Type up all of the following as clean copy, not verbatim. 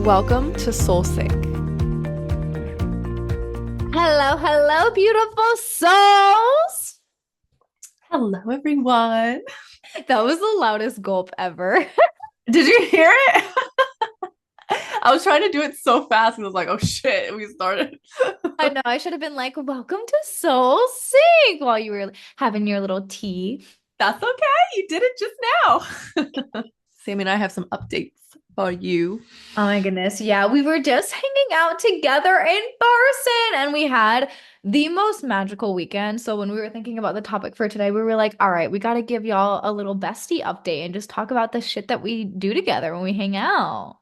Welcome to Soul Sync. Hello, beautiful souls. Hello, everyone. That was the loudest gulp ever. Did you hear it? I was trying to do it so fast and I was like, oh shit, we started. I know I should have been like, welcome to Soul Sync while you were having your little tea. That's okay. You did it just now. Sammy and I have some updates for you. Oh my goodness. Yeah, we were just hanging out together in person and we had the most magical weekend. So when we were thinking about the topic for today, we were like, all right, we got to give y'all a little bestie update and just talk about the shit that we do together when we hang out.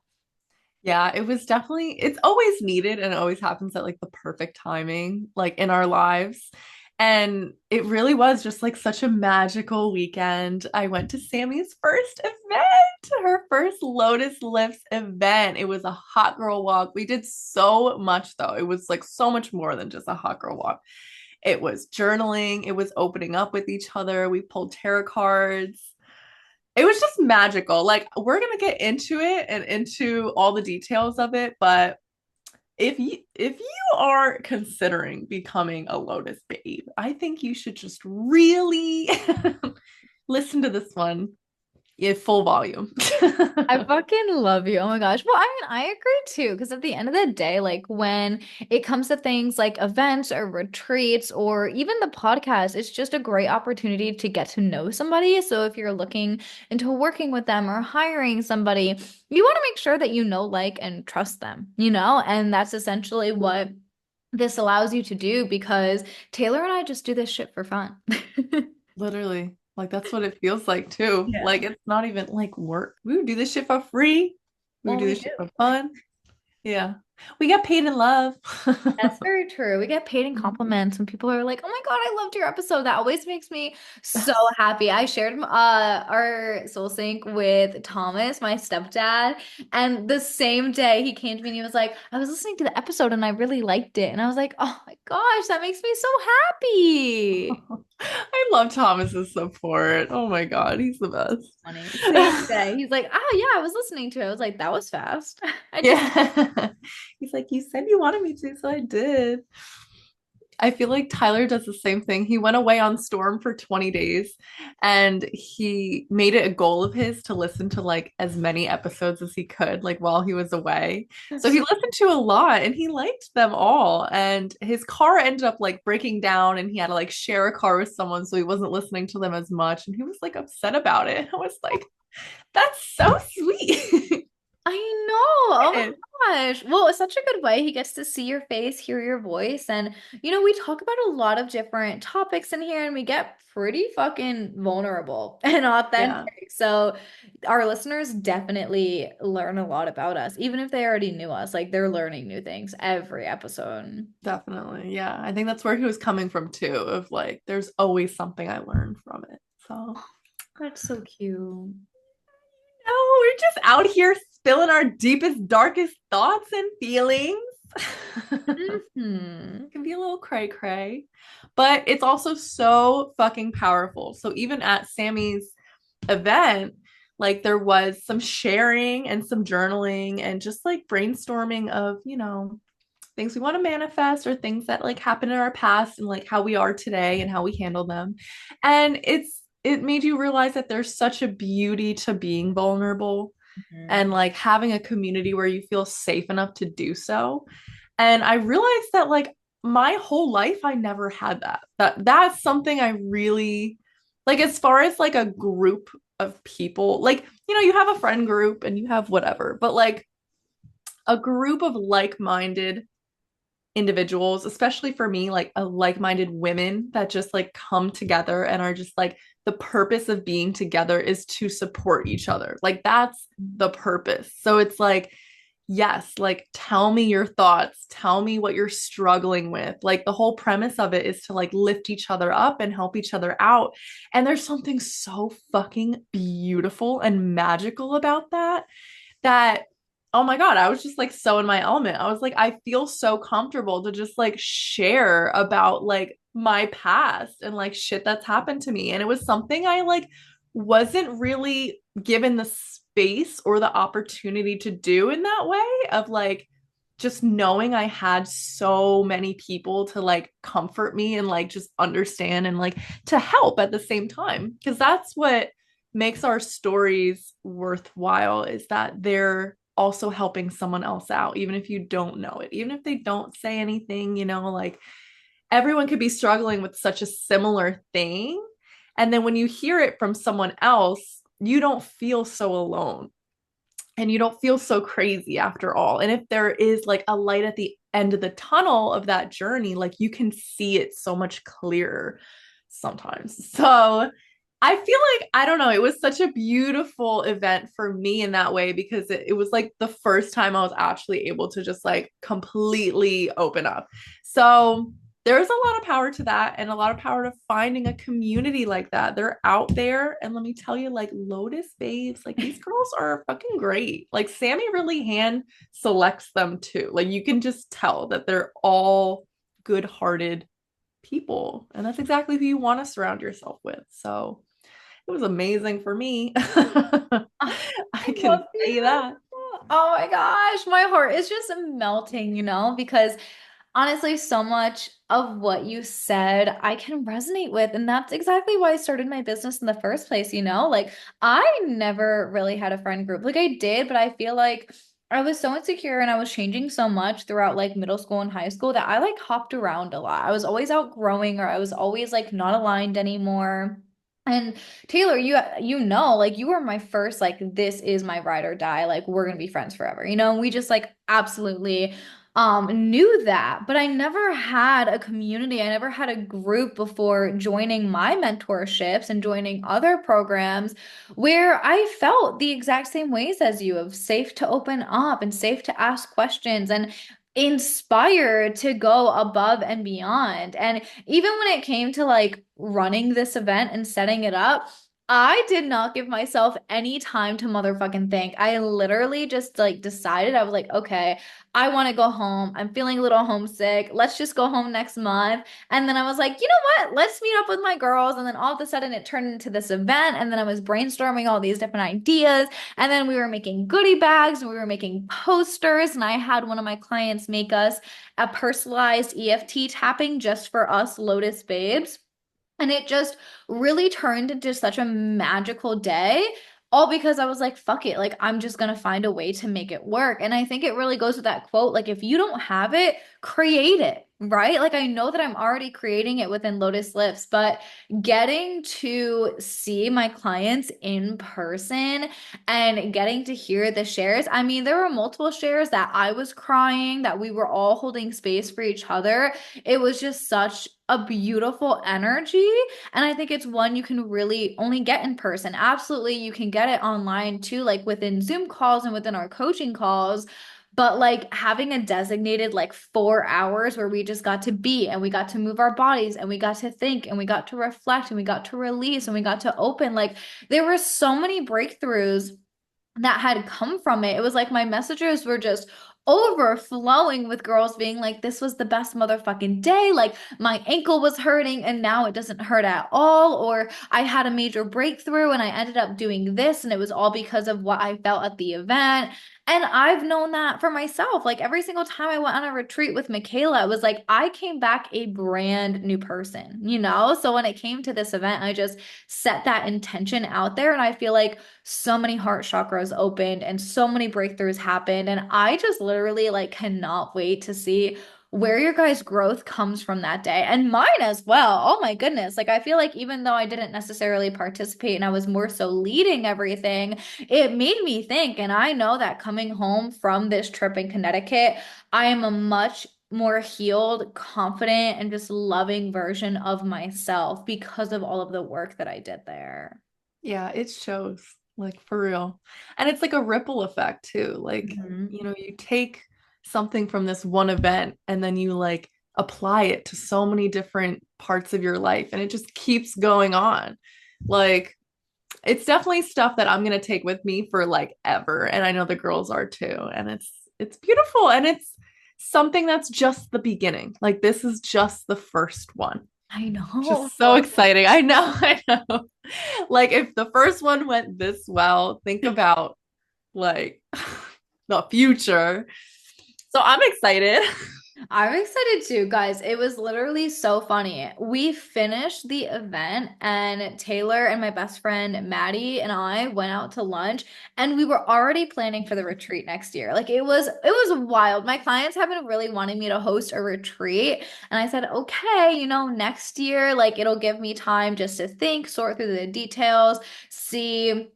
Yeah, it was definitely, it's always needed and it always happens at like the perfect timing, like in our lives. And it really was just like such a magical weekend. I went to Sammy's first event, her first Lotus Lifts event. It was a hot girl walk. We did so much though. It was like so much more than just a hot girl walk. It was journaling, it was opening up with each other. We pulled tarot cards. It was just magical. Like we're gonna get into it and into all the details of it, but if you are considering becoming a Lotus babe, I think you should just really listen to this one in full volume. I fucking love you. Oh my gosh. Well, I mean, I agree too, because at the end of the day, like when it comes to things like events or retreats or even the podcast, it's just a great opportunity to get to know somebody. So if you're looking into working with them or hiring somebody, you want to make sure that you know, like, and trust them, you know? And that's essentially what this allows you to do because Taylor and I just do this shit for fun. Literally, like that's what it feels like too. Yeah. Like it's not even like work. We would do this shit for free. We would Well, do we this do. shit for fun. Yeah. We get paid in love. That's very true. We get paid in compliments when people are like, "Oh my God, I loved your episode." That always makes me so happy. I shared our Soul Sync with Thomas, my stepdad, and the same day he came to me and he was like, "I was listening to the episode and I really liked it." And I was like, "Oh my gosh, that makes me so happy." I love Thomas's support. Oh my God, he's the Funny. Same best. day. He's like, "Oh yeah, I was listening to it." I was like, "That was fast." I just Yeah. He's like, you said you wanted me to, so I did. I feel like Tyler does the same thing. He went away on Storm for 20 days and he made it a goal of his to listen to like as many episodes as he could, like while he was away. So he listened to a lot and he liked them all. And his car ended up like breaking down and he had to like share a car with someone. So he wasn't listening to them as much. And he was like upset about it. I was like, that's so sweet. I know. Oh my gosh. Well, it's such a good way. He gets to see your face, hear your voice. And, we talk about a lot of different topics in here and we get pretty fucking vulnerable and Yeah. authentic. So, our listeners definitely learn a lot about us, even if they already knew us. Like, they're learning new things every episode. Definitely. Yeah. I think that's where he was coming from too, of like, there's always something I learned from it. So, That's so cute. no, we're just out here spilling our deepest, darkest thoughts and feelings. Hmm. It can be a little cray cray, but it's also so fucking powerful. So, even at Sammy's event, like there was some sharing and some journaling and just like brainstorming of, things we want to manifest or things that like happened in our past and like how we are today and how we handle them. And it made you realize that there's such a beauty to being vulnerable Mhm. and like having a community where you feel safe enough to do so. And I realized that like my whole life I never had that. That's something I really like as far as like a group of people. Like, you have a friend group and you have whatever, but like a group of like-minded individuals, especially for me, like a like-minded women that just like come together and are just like the purpose of being together is to support each other. Like that's the purpose. So it's like, yes, like tell me your thoughts, tell me what you're struggling with. Like the whole premise of it is to like lift each other up and help each other out. And there's something so fucking beautiful and magical about that oh my God, I was just like so in my element. I was like, I feel so comfortable to just like share about like my past and like shit that's happened to me. And it was something I like wasn't really given the space or the opportunity to do in that way of like just knowing I had so many people to like comfort me and like just understand and like to help at the same time. Because that's what makes our stories worthwhile is that they're also helping someone else out, even if you don't know it, even if they don't say anything, like everyone could be struggling with such a similar thing. And then when you hear it from someone else, you don't feel so alone and you don't feel so crazy after all. And if there is like a light at the end of the tunnel of that journey, like you can see it so much clearer sometimes. So I feel like, I don't know, it was such a beautiful event for me in that way because it was like the first time I was actually able to just like completely open up. So there's a lot of power to that and a lot of power to finding a community like that. They're out there. And let me tell you, like Lotus babes, like these girls are fucking great. Like Sami really hand selects them too. Like you can just tell that they're all good hearted people. And that's exactly who you want to surround yourself with. So it was amazing for me. I I love can say you. that. Oh my gosh, my heart is just melting, because honestly, so much of what you said I can resonate with. And that's exactly why I started my business in the first place. Like, I never really had a friend group. Like, I did, but I feel like I was so insecure and I was changing so much throughout like middle school and high school that I like hopped around a lot. I was always outgrowing or I was always like not aligned anymore. And Taylor, like you were my first, like, this is my ride or die, like we're gonna be friends forever, and we just like absolutely knew that. But I never had a community, I never had a group before joining my mentorships and joining other programs where I felt the exact same ways as you, of safe to open up and safe to ask questions and inspired to go above and beyond. And even when it came to like running this event and setting it up, I did not give myself any time to motherfucking think. I literally just like decided, I was like, okay, I want to go home. I'm feeling a little homesick. Let's just go home next month. And then I was like, you know what? Let's meet up with my girls. And then all of a sudden it turned into this event. And then I was brainstorming all these different ideas. And then we were making goodie bags and we were making posters. And I had one of my clients make us a personalized EFT tapping just for us Lotus babes. And it just really turned into such a magical day, all because I was like, fuck it. Like, I'm just going to find a way to make it work. And I think it really goes with that quote, like, if you don't have it, create it, right? Like, I know that I'm already creating it within Lotus Lifts, but getting to see my clients in person and getting to hear the shares. I mean, there were multiple shares that I was crying, that we were all holding space for each other. It was just such a beautiful energy. And I think it's one you can really only get in person. Absolutely, you can get it online too, like within Zoom calls and within our coaching calls. But like having a designated like 4 hours where we just got to be and we got to move our bodies and we got to think and we got to reflect and we got to release and we got to open. Like there were so many breakthroughs that had come from it. It was like my messages were just overflowing with girls being like, this was the best motherfucking day. Like, my ankle was hurting and now it doesn't hurt at all. Or I had a major breakthrough and I ended up doing this and it was all because of what I felt at the event. And I've known that for myself. Like, every single time I went on a retreat with Michaela, it was like I came back a brand new person? So when it came to this event, I just set that intention out there. And I feel like so many heart chakras opened and so many breakthroughs happened. And I just literally like cannot wait to see where your guys' growth comes from that day and mine as well. Oh my goodness. Like, I feel like even though I didn't necessarily participate and I was more so leading everything, it made me think. And I know that coming home from this trip in Connecticut, I am a much more healed, confident, and just loving version of myself because of all of the work that I did there. Yeah, it shows like for real. And it's like a ripple effect too. Like, Mhm. you take something from this one event and then you like apply it to so many different parts of your life and it just keeps going on. Like, it's definitely stuff that I'm gonna take with me for like ever. And I know the girls are too. And it's beautiful and it's something that's just the beginning. Like this is just the first one. I know. Just so exciting. I know, I know. Like if the first one went this well, think about like the future. So I'm excited. I'm excited too, guys. It was literally so funny. We finished the event, and Taylor and my best friend Maddie and I went out to lunch, and we were already planning for the retreat next year. Like it was wild. My clients have been really wanting me to host a retreat, and I said, "Okay, next year, like it'll give me time just to think, sort through the details, see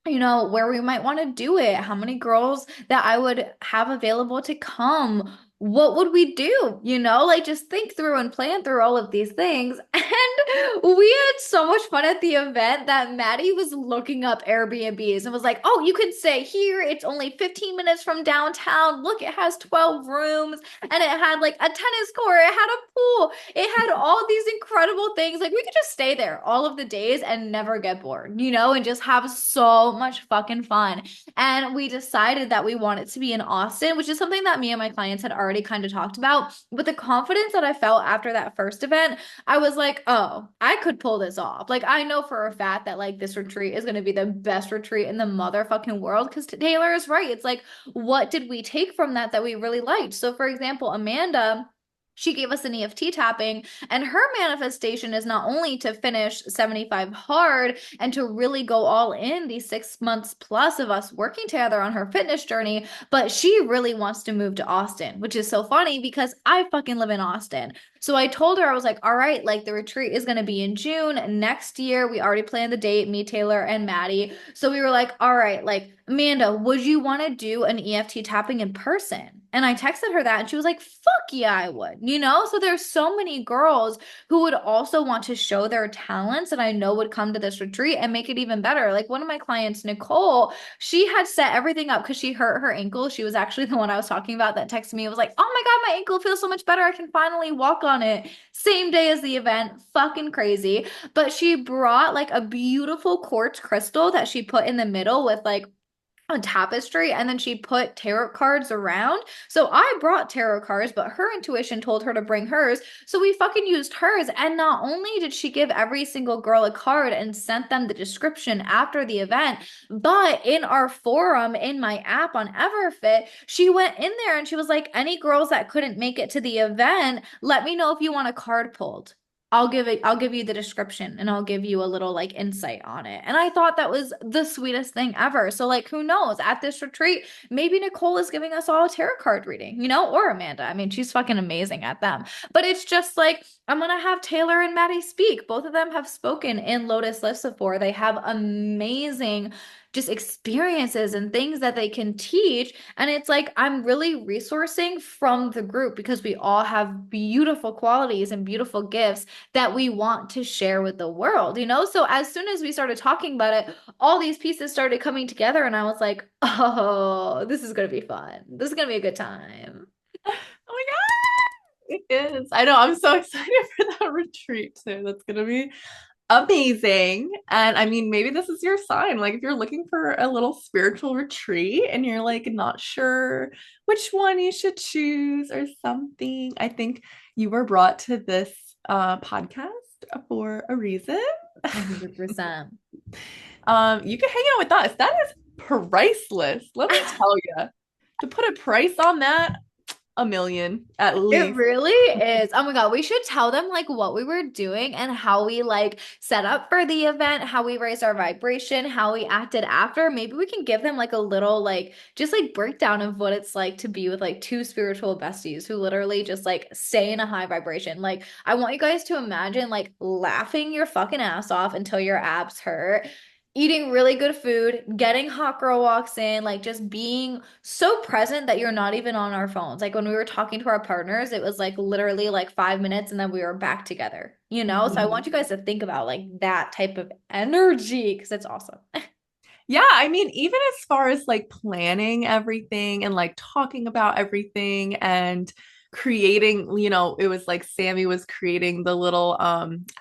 where we might want to do it, how many girls that I would have available to come. What would we do? Like just think through and plan through all of these things." And we had so much fun at the event that Maddie was looking up Airbnbs and was like, "Oh, you could stay here. It's only 15 minutes from downtown. Look, it has 12 rooms and it had like a tennis court, it had a pool, it had all these incredible things. Like we could just stay there all of the days and never get bored, and just have so much fucking fun." And we decided that we wanted to be in Austin, which is something that me and my clients had already kind of talked about. With the confidence that I felt after that first event, I was like, "Oh, I could pull this off." Like I know for a fact that like this retreat is going to be the best retreat in the motherfucking world, because Taylor is right. It's like, what did we take from that we really liked? So for example, Amanda, she gave us an EFT tapping, and her manifestation is not only to finish 75 hard and to really go all in these 6 months plus of us working together on her fitness journey, but she really wants to move to Austin, which is so funny because I fucking live in Austin. So I told her, I was like, "All right, like the retreat is going to be in June next year. We already planned the date, me, Taylor, and Maddie." So we were like, "All right, like, Amanda, would you want to do an EFT tapping in person?" And I texted her that, and she was like, "Fuck yeah, I would." So there's so many girls who would also want to show their talents and I know would come to this retreat and make it even better. Like one of my clients, Nicole, she had set everything up because she hurt her ankle. She was actually the one I was talking about that texted me. It was like, "Oh my God, my ankle feels so much better. I can finally walk on it." Same day as the event. Fucking crazy. But she brought like a beautiful quartz crystal that she put in the middle with like a tapestry, and then she put tarot cards around. So I brought tarot cards, but her intuition told her to bring hers. So we fucking used hers. And not only did she give every single girl a card and sent them the description after the event, but in our forum, in my app on Everfit, she went in there and she was like, "Any girls that couldn't make it to the event, let me know if you want a card pulled. I'll give you the description and I'll give you a little like insight on it." And I thought that was the sweetest thing ever. So like who knows? At this retreat, maybe Nicole is giving us all a tarot card reading, or Amanda. I mean, she's fucking amazing at them. But it's just like I'm gonna have Taylor and Maddie speak. Both of them have spoken in Lotus Lifts before. They have amazing just experiences and things that they can teach. And it's like I'm really resourcing from the group because we all have beautiful qualities and beautiful gifts that we want to share with the world. So as soon as we started talking about it, all these pieces started coming together, and I was like, "Oh, this is going to be fun. This is going to be a good time." Oh my God, it is. I know. I'm so excited for that retreat too. That's gonna be amazing. And I mean, maybe this is your sign. Like, if you're looking for a little spiritual retreat and you're like not sure which one you should choose or something, I think you were brought to this podcast for a reason. 100%. You can hang out with us. That is priceless. Let me tell you. To put a price on that, 1 million at It least. really is. Oh my God, we should tell them like what we were doing and how we like set up for the event, how we raised our vibration, how we acted after. Maybe we can give them like a little like just like breakdown of what it's like to be with like two spiritual besties who literally just like stay in a high vibration. Like I want you guys to imagine like laughing your fucking ass off until your abs hurt, eating really good food, getting hot girl walks in, like just being so present that you're not even on our phones. Like when we were talking to our partners, it was like literally like 5 minutes and then we were back together. So I want Mhm. you guys to think about like that type of energy because it's awesome. Yeah, I mean, even as far as like planning everything and like talking about everything and creating, it was like Sami was creating the little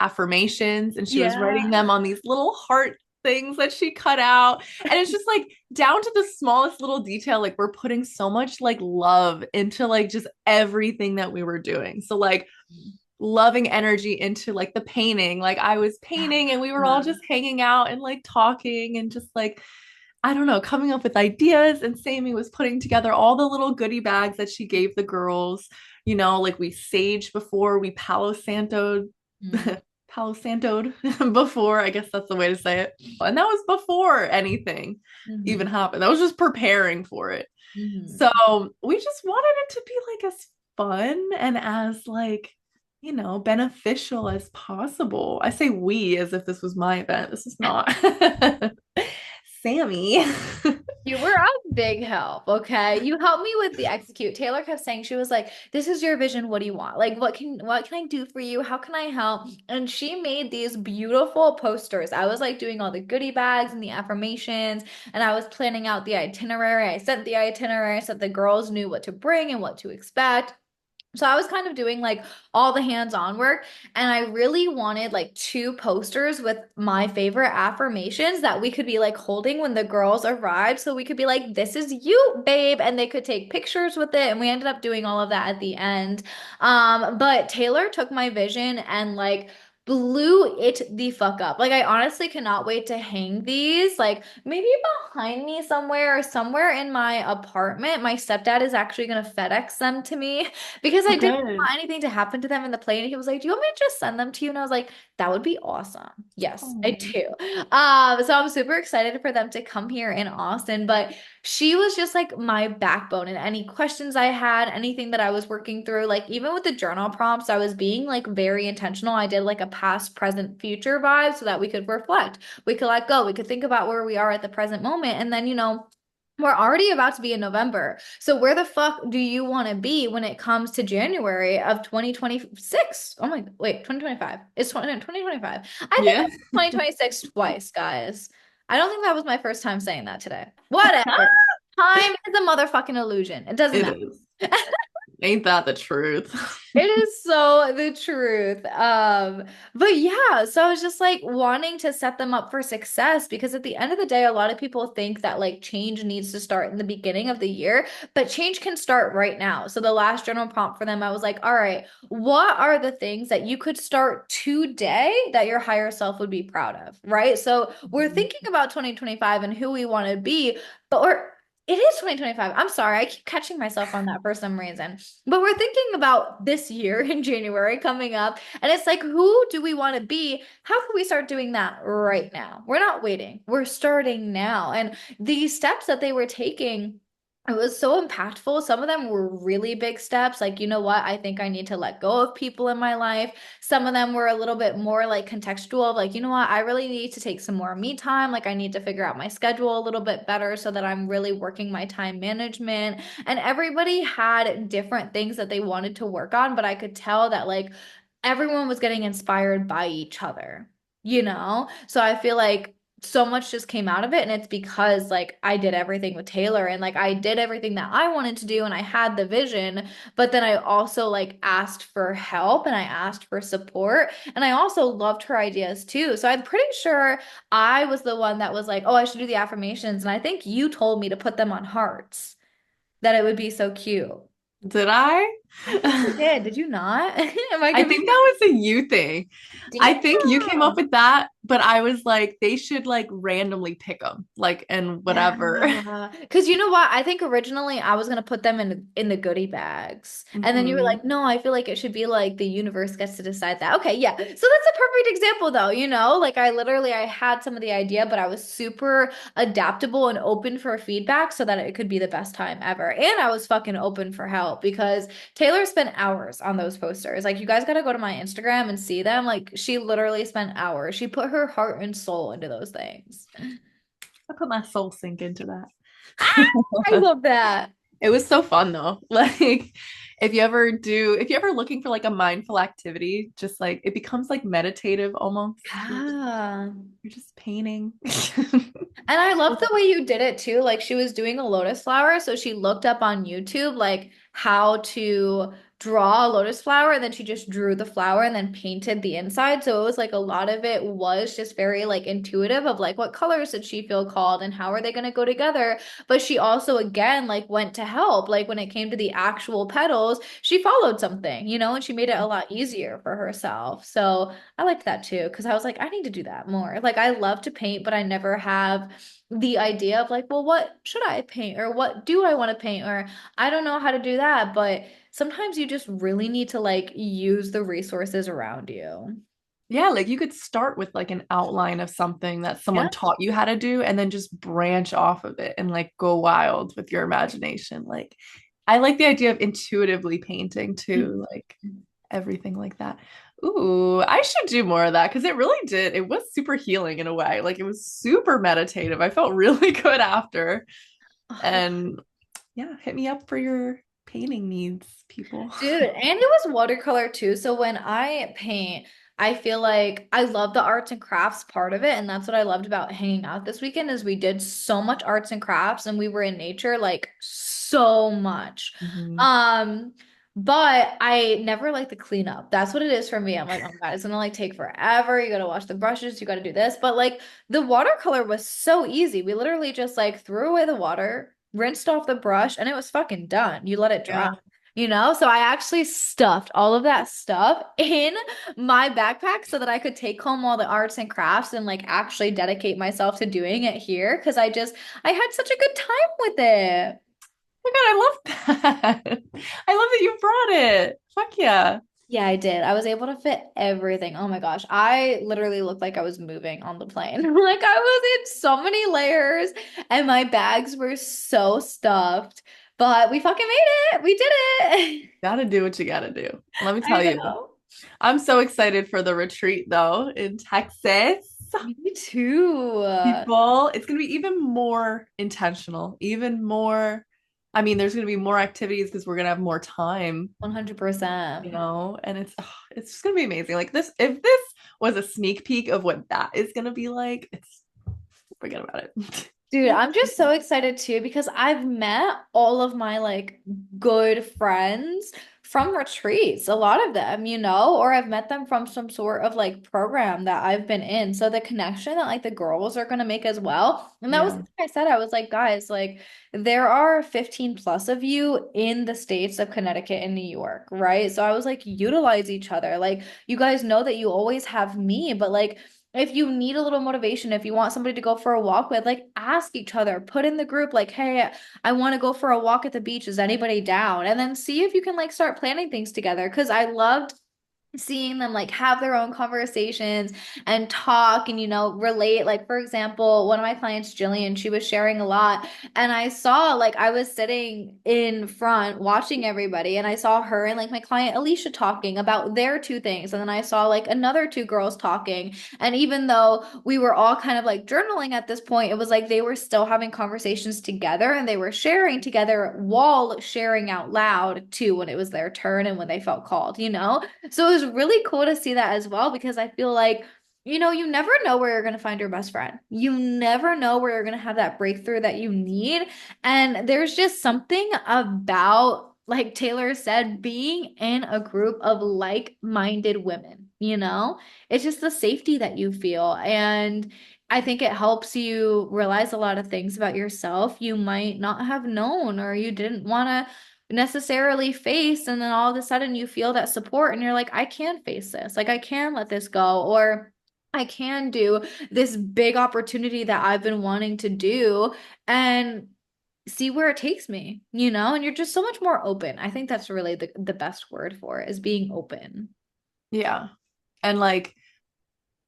affirmations and she was writing Yeah. them on these little heart things that she cut out. And it's just like down to the smallest little detail, like we're putting so much like love into like just everything that we were doing. So like loving energy into like the painting. Like I was painting and we were all just hanging out and like talking and just like I don't know, coming up with ideas. And Sammy was putting together all the little goodie bags that she gave the girls. Like we saged before, we Mm, Palo Santo'd before. I guess that's the way to say it. And that was before anything even hmm happened. That was just preparing for it. So hmm we just wanted it to be like as fun and as beneficial as possible. I say we as if this was my event. This is not. Sammy. You were a big help, okay? You helped me with the execute. Taylor kept saying she was like, "This is your vision. What do you want? Like, what can I do for you? How can I help?" And she made these beautiful posters. I was like doing all the goodie bags and the affirmations, and I was planning out the itinerary. I sent the itinerary so that the girls knew what to bring and what to expect. So I was kind of doing like all the hands-on work, and I really wanted like two posters with my favorite affirmations that we could be like holding when the girls arrived. So we could be like, "This is you, babe," and they could take pictures with it. And we ended up doing all of that at the end. But Taylor took my vision and like blew it the fuck up. Like I honestly cannot wait to hang these like maybe behind me somewhere or somewhere in my apartment. My stepdad is actually gonna FedEx them to me because I didn't Okay. want anything to happen to them in the plane. He was like, "Do you want me to just send them to you?" And I was like, "That would be awesome." Yes, I Oh. do. So I'm super excited for them to come here in Austin. But she was just like my backbone and any questions I had, anything that I was working through, like even with the journal prompts, I was being like very intentional. I did like a past, present, future vibe so that we could reflect. We could let go. We could think about where we are at the present moment. And then, we're already about to be in November. So where the fuck do you want to be when it comes to January of 2026? Oh my, wait, 2025. It's 2025. I think Yeah. it's 2026 twice, guys. I don't think that was my first time saying that today. Whatever. Time is a motherfucking illusion. It doesn't It matter. is. Ain't that the truth? It is so the truth. But yeah, so I was just like wanting to set them up for success because at the end of the day, a lot of people think that like change needs to start in the beginning of the year, but change can start right now. So the last journal prompt for them, I was like, all right, what are the things that you could start today that your higher self would be proud of, right? So we're thinking about 2025 and who we want to be, but it is 2025. I'm sorry, I keep catching myself on that for some reason. But we're thinking about this year in January coming up, and it's like, who do we want to be? How can we start doing that right now? We're not waiting, we're starting now. And these steps that they were taking, it was so impactful. Some of them were really big steps. Like, you know what? I think I need to let go of people in my life. Some of them were a little bit more like contextual of like, you know what? I really need to take some more me time. Like, I need to figure out my schedule a little bit better so that I'm really working my time management. And everybody had different things that they wanted to work on, but I could tell that like everyone was getting inspired by each other, you know? So I feel like so much just came out of it, and it's because like I did everything with Taylor and like I did everything that I wanted to do and I had the vision, but then I also like asked for help and I asked for support, and I also loved her ideas too. So I'm pretty sure I was the one that was like, "Oh, I should do the affirmations." And I think you told me to put them on hearts, that it would be so cute. Did I? I think you did. Did you not? Am I I confused? think that was a you thing. I think you came up Damn. with that, but I was like, they should like randomly pick them, like, and whatever. Yeah. Because you know what? I think originally I was gonna put them in the goodie bags. And then you were Hmm. like, no, I feel like it should be like the universe gets to decide that. Okay, yeah. So that's a perfect example though, Like I had some of the idea, but I was super adaptable and open for feedback so that it could be the best time ever. And I was fucking open for help because Taylor spent hours on those posters. Like you guys gotta go to my Instagram and see them. Like she literally spent hours. She put her heart and soul into those things. I put my soul sink into Ah, I that. love that. It was so fun though. Like if you're ever looking for like a mindful activity, just like it becomes like meditative almost. Yeah. You're just painting. And I love the way you did it too. Like she was doing a lotus flower, so she looked up on YouTube like how to draw a lotus flower and then she just drew the flower and then painted the inside. So it was like a lot of it was just very like intuitive of like what colors did she feel called and how are they going to go together. But she also again like went to help. Like when it came to the actual petals, she followed something, and she made it a lot easier for herself. So I liked that too because I was like, I need to do that more. Like I love to paint, but I never have the idea of like, well, what should I paint or what do I want to paint or I don't know how to do that, but sometimes you just really need to like use the resources around you. Yeah, like you could start with like an outline of something that Yeah. someone taught you how to do and then just branch off of it and like go wild with your imagination. Like I like the idea of intuitively painting too, like everything like that. Ooh, I should do more of that because it really did. It was super healing in a way. Like it was super meditative. I felt really good after. And yeah, hit me up for your painting needs, people. Dude, and it was watercolor too. So when I paint, I feel like I love the arts and crafts part of it. And that's what I loved about hanging out this weekend is we did so much arts and crafts and we were in nature like so much. Mhm. Um, but I never like the cleanup. That's what it is for me. I'm like, oh my God, it's gonna like take forever. You gotta wash the brushes, you gotta do this. But like the watercolor was so easy. We literally just like threw away the water, rinsed off the brush, and it was fucking done. You let it dry. Yeah. So I actually stuffed all of that stuff in my backpack so that I could take home all the arts and crafts and like actually dedicate myself to doing it here because I had such a good time with it. Oh my God, I love that. I love that you brought it. Fuck yeah. Yeah, I did. I was able to fit everything. Oh my gosh. I literally looked like I was moving on the plane. Like I was in so many layers and my bags were so stuffed, but we fucking made it. We did it. Gotta do what you gotta do. Let me I tell you. know. I'm so excited for the retreat though in Texas. Me too. People, it's gonna be even more intentional, even more. I mean, there's gonna be more activities because we're gonna have more time, 100%. and it's just gonna be amazing. Like this, if this was a sneak peek of what that is gonna be like, it's forget about it. Dude, I'm just so excited too because I've met all of my like good friends from retreats, a lot of them, or I've met them from some sort of like program that I've been in. So the connection that like the girls are going to make as well. And that was the Yeah, thing I said. I was like, guys, like there are 15 plus of you in the states of Connecticut and New York, right? So I was like, utilize each other. Like you guys know that you always have me, but like if you need a little motivation, if you want somebody to go for a walk with, like ask each other, put in the group, like, hey, I want to go for a walk at the beach. Is anybody down? And then see if you can like start planning things together. Cause I loved seeing them like have their own conversations and talk and relate. Like for example, one of my clients, Jillian, she was sharing a lot and I saw like I was sitting in front watching everybody and I saw her and like my client Alicia talking about their two things and then I saw like another two girls talking and even though we were all kind of like journaling at this point, it was like they were still having conversations together and they were sharing together while sharing out loud too when it was their turn and when they felt called. So it was really cool to see that as well because I feel like, you never know where you're going to find your best friend. You never know where you're going to have that breakthrough that you need. And there's just something about, like Taylor said, being in a group of like-minded women. It's just the safety that you feel. And I think it helps you realize a lot of things about yourself you might not have known or you didn't want to necessarily face and then all of a sudden you feel that support and you're like I can face this like I can let this go or I can do this big opportunity that I've been wanting to do and see where it takes me, and you're just so much more open. I think that's really the best word for it is being open. yeah, and like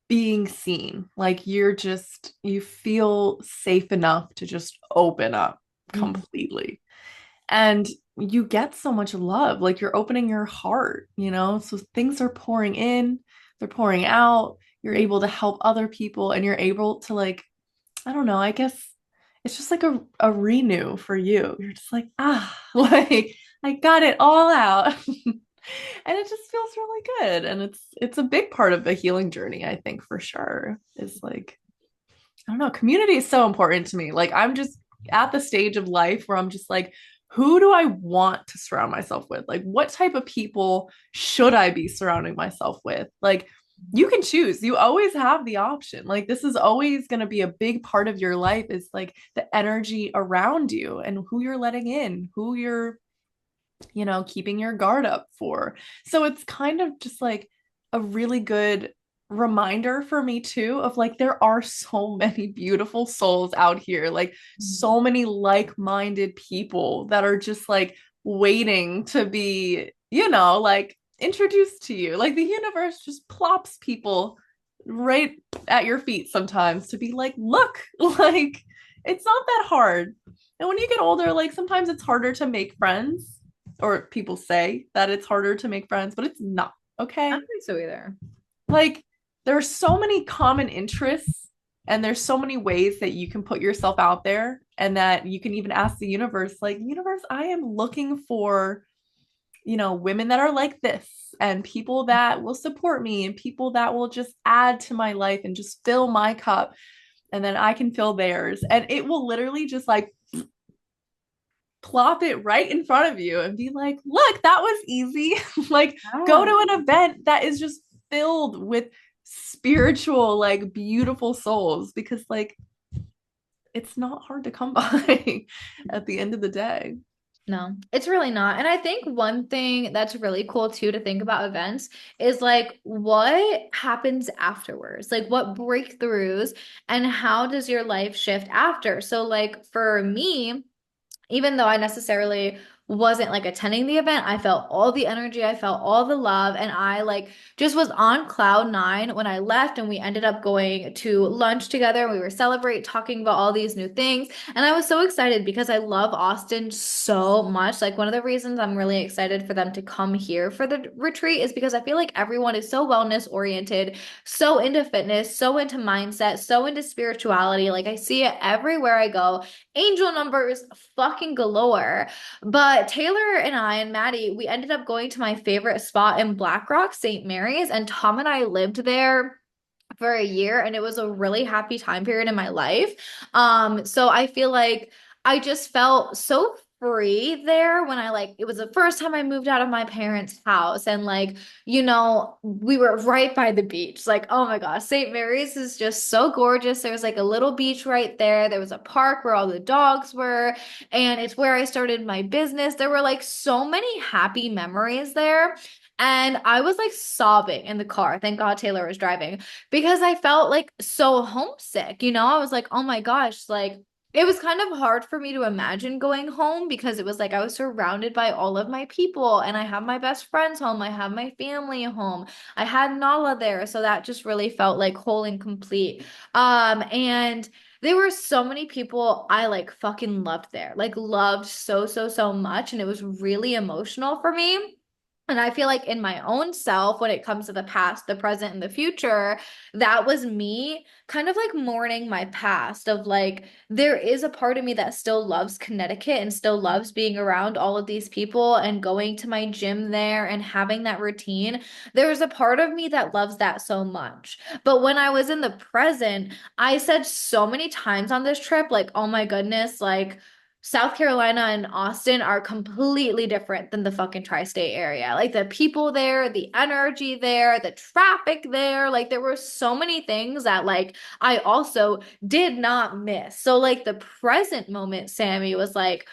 being seen, like you feel safe enough to just open up Mhm. completely. And you get so much love, like you're opening your heart. So things are pouring in, they're pouring out, you're able to help other people, and you're able to, like, I don't know, I guess it's just like a renew for you. You're just like, like I got it all out. And it just feels really good. And it's a big part of the healing journey, I think, for sure. Is like, I don't know, community is so important to me. Like I'm just at the stage of life where I'm just like, who do I want to surround myself with? Like, what type of people should I be surrounding myself with? Like, you can choose. You always have the option. Like, this is always going to be a big part of your life is like the energy around you and who you're letting in, who you're, keeping your guard up for. So it's kind of just like a really good reminder for me too of like there are so many beautiful souls out here, like so many like-minded people that are just like waiting to be, like introduced to you. Like the universe just plops people right at your feet sometimes to be like, look, like it's not that hard. And when you get older, like sometimes it's harder to make friends, or people say that it's harder to make friends, but it's not. I don't Okay. think so either. Like there are so many common interests and there's so many ways that you can put yourself out there and that you can even ask the universe, like, universe, I am looking for, women that are like this and people that will support me and people that will just add to my life and just fill my cup. And then I can fill theirs. And it will literally just like plop it right in front of you and be like, look, that was easy. Like, go Yeah. to an event that is just filled with spiritual, like, beautiful souls because, like, it's not hard to come by at the end of the day. No, it's really not. And I think one thing that's really cool too to think about events is like what happens afterwards? Like what breakthroughs and how does your life shift after? So like for me, even though I necessarily wasn't like attending the event, I felt all the energy, I felt all the love, and I like just was on cloud nine when I left. And we ended up going to lunch together. We were celebrating, talking about all these new things. And I was so excited because I love Austin so much. Like, one of the reasons I'm really excited for them to come here for the retreat is because I feel like everyone is so wellness oriented, so into fitness, so into mindset, so into spirituality. Like, I see it everywhere I go, angel numbers fucking galore. But Taylor and I and Maddie, we ended up going to my favorite spot in Black Rock, St. Mary's, and Tom and I lived there for a year and it was a really happy time period in my life. So I feel like I just felt so free there when I like it was the first time I moved out of my parents' house and like, we were right by the beach. Like, oh my gosh, St. Mary's is just so gorgeous. There was like a little beach right there. There was a park where all the dogs were, and it's where I started my business. There were like so many happy memories there. And I was like sobbing in the car. Thank God Taylor was driving because I felt like so homesick. I was like, oh my gosh, like it was kind of hard for me to imagine going home because it was like I was surrounded by all of my people and I have my best friends home. I have my family home. I had Nala there. So that just really felt like whole and complete. And there were so many people I like fucking loved there, like loved so, so, so much. And it was really emotional for me. And I feel like in my own self, when it comes to the past, the present, and the future, that was me kind of like mourning my past of like, there is a part of me that still loves Connecticut and still loves being around all of these people and going to my gym there and having that routine. There's a part of me that loves that so much. But when I was in the present, I said so many times on this trip, like, oh my goodness, like, South Carolina and Austin are completely different than the fucking tri-state area. Like the people there, the energy there, the traffic there, like there were so many things that like I also did not miss. So like the present moment, Sammy was like,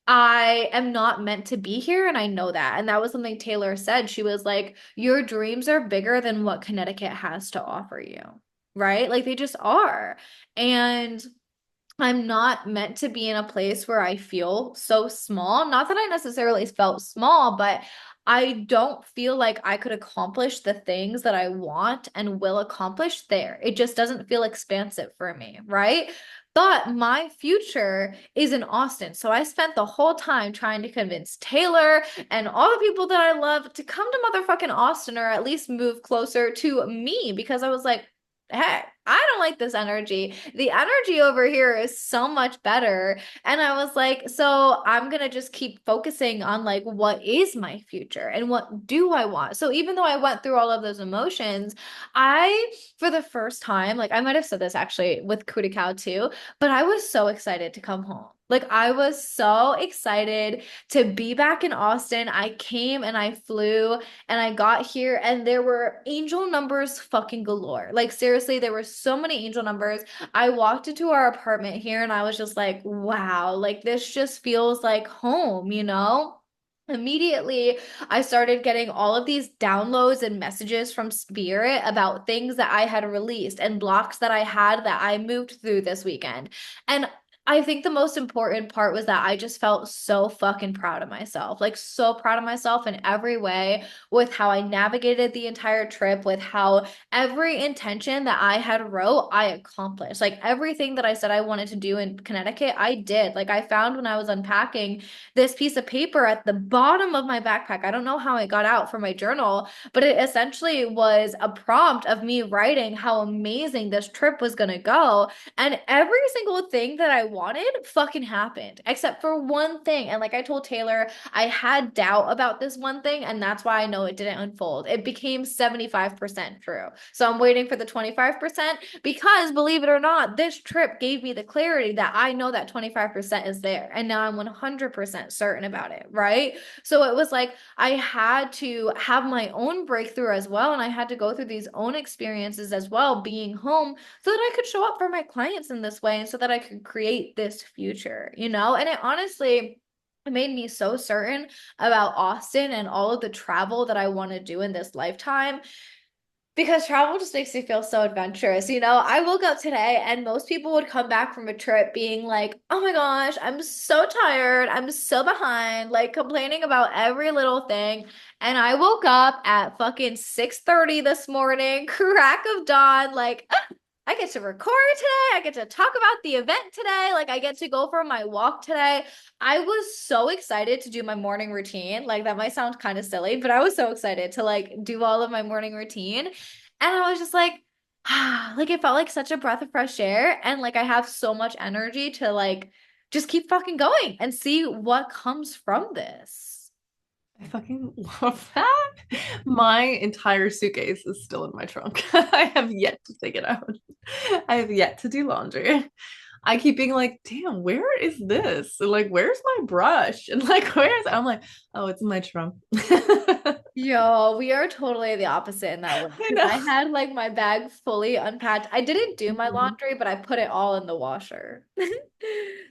I am not meant to be here and I know that. And that was something Taylor said. She was like, your dreams are bigger than what Connecticut has to offer you. Right? Like they just are. And I'm not meant to be in a place where I feel so small. Not that I necessarily felt small, but I don't feel like I could accomplish the things that I want and will accomplish there. It just doesn't feel expansive for me, right? But my future is in Austin. So I spent the whole time trying to convince Taylor and all the people that I love to come to motherfucking Austin or at least move closer to me because I was like, hey, I don't like this energy. The energy over here is so much better. And I was like, so I'm gonna just keep focusing on like what is my future and what do I want. So even though I went through all of those emotions, I, for the first time, like I might have said this actually with Cow too, but I was so excited to come home. Like I was so excited to be back in Austin. I came and I flew and I got here and there were angel numbers fucking galore. Like seriously, there were so many angel numbers. I walked into our apartment here and I was just like, wow, like this just feels like home, you know? Immediately, I started getting all of these downloads and messages from Spirit about things that I had released and blocks that I had that I moved through this weekend. And I think the most important part was that I just felt so fucking proud of myself, like so proud of myself in every way with how I navigated the entire trip, with how every intention that I had wrote, I accomplished. Like everything that I said I wanted to do in Connecticut, I did. Like I found when I was unpacking this piece of paper at the bottom of my backpack. I don't know how it got out from my journal, but it essentially was a prompt of me writing how amazing this trip was going to go. And every single thing that I wanted fucking happened, except for one thing. And like I told Taylor, I had doubt about this one thing, and that's why I know it didn't unfold. It became 75% true. So I'm waiting for the 25% because believe it or not, this trip gave me the clarity that I know that 25% is there. And now I'm 100% certain about it, right? So it was like I had to have my own breakthrough as well. And I had to go through these own experiences as well, being home, so that I could show up for my clients in this way and so that I could create this future, you know? And it honestly, it made me so certain about Austin and all of the travel that I want to do in this lifetime because travel just makes me feel so adventurous. You know, I woke up today and most people would come back from a trip being like, oh my gosh, I'm so tired. I'm so behind, like complaining about every little thing. And I woke up at fucking 6:30 this morning, crack of dawn, like I get to record today. I get to talk about the event today. Like I get to go for my walk today. I was so excited to do my morning routine. Like that might sound kind of silly, but I was so excited to like do all of my morning routine. And I was just like, ah, like it felt like such a breath of fresh air. And like I have so much energy to like just keep fucking going and see what comes from this. I fucking love that. My entire suitcase is still in my trunk. I have yet to take it out. I have yet to do laundry. I keep being like, damn, where is this? And like, where's my brush? And like, where's I'm like, oh, it's in my trunk. I Yo, we are totally the opposite in that way. Because know. I had like my bag fully unpacked. I didn't do my Mhm. laundry, but I put it all in the washer.